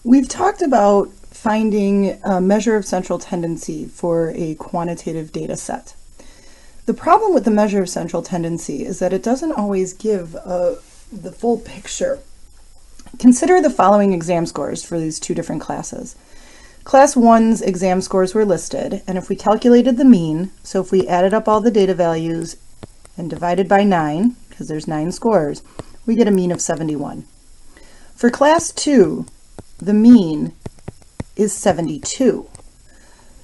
We've talked about finding a measure of central tendency for a quantitative data set. The problem with the measure of central tendency is that it doesn't always give the full picture. Consider the following exam scores for these two different classes. Class 1's exam scores were listed, and if we calculated the mean, so if we added up all the data values and divided by 9, because there's 9 scores, we get a mean of 71. For Class 2, the mean is 72.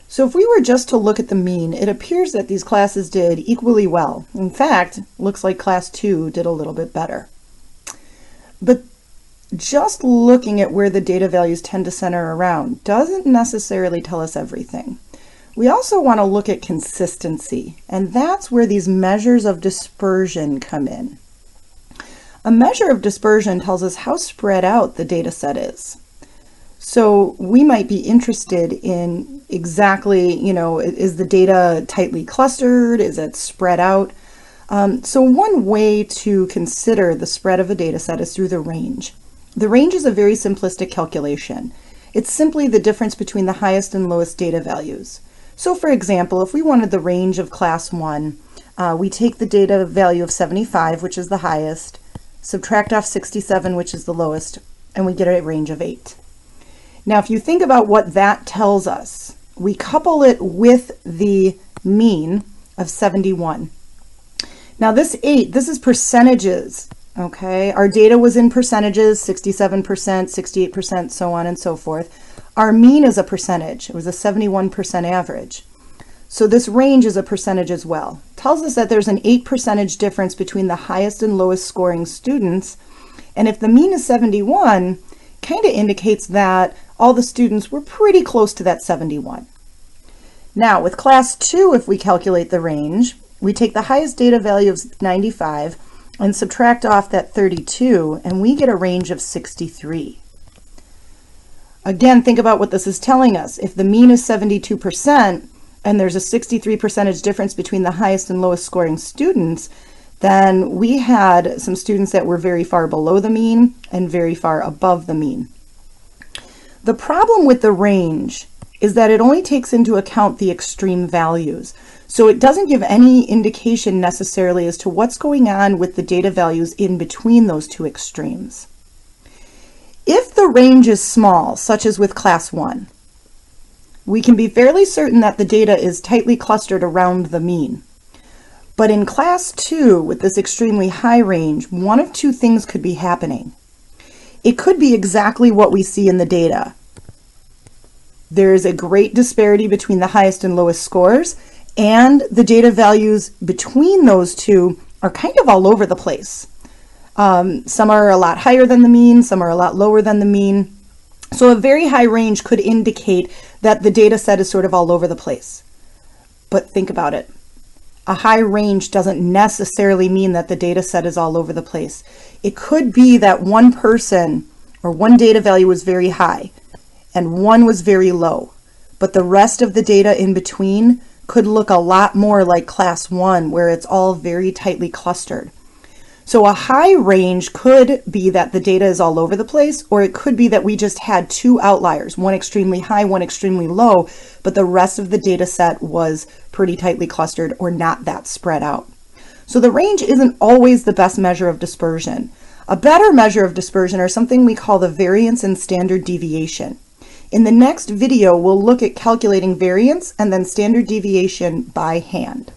So if we were just to look at the mean, it appears that these classes did equally well. In fact, looks like Class 2 did a little bit better. But just looking at where the data values tend to center around doesn't necessarily tell us everything. We also want to look at consistency, and that's where these measures of dispersion come in. A measure of dispersion tells us how spread out the data set is. So we might be interested in exactly, is the data tightly clustered? Is it spread out? So one way to consider the spread of a data set is through the range. The range is a very simplistic calculation. It's simply the difference between the highest and lowest data values. So for example, if we wanted the range of Class 1, we take the data value of 75, which is the highest, subtract off 67, which is the lowest, and we get a range of 8. Now, if you think about what that tells us, we couple it with the mean of 71. Now this 8, this is percentages, okay? Our data was in percentages, 67%, 68%, so on and so forth. Our mean is a percentage. It was a 71% average. So this range is a percentage as well. It tells us that there's an 8% difference between the highest and lowest scoring students. And if the mean is 71, kind of indicates that all the students were pretty close to that 71. Now with Class 2, if we calculate the range, we take the highest data value of 95 and subtract off that 32, and we get a range of 63. Again, think about what this is telling us. If the mean is 72% and there's a 63% difference between the highest and lowest scoring students, then we had some students that were very far below the mean and very far above the mean. The problem with the range is that it only takes into account the extreme values. So it doesn't give any indication necessarily as to what's going on with the data values in between those two extremes. If the range is small, such as with Class 1, we can be fairly certain that the data is tightly clustered around the mean. But in Class 2, with this extremely high range, one of two things could be happening. It could be exactly what we see in the data. There is a great disparity between the highest and lowest scores, and the data values between those two are kind of all over the place. Some are a lot higher than the mean, some are a lot lower than the mean. So a very high range could indicate that the data set is sort of all over the place. But think about it. A high range doesn't necessarily mean that the data set is all over the place. It could be that one person or one data value was very high and one was very low, but the rest of the data in between could look a lot more like Class 1, where it's all very tightly clustered. So a high range could be that the data is all over the place, or it could be that we just had two outliers, one extremely high, one extremely low, but the rest of the data set was pretty tightly clustered or not that spread out. So the range isn't always the best measure of dispersion. A better measure of dispersion are something we call the variance and standard deviation. In the next video, we'll look at calculating variance and then standard deviation by hand.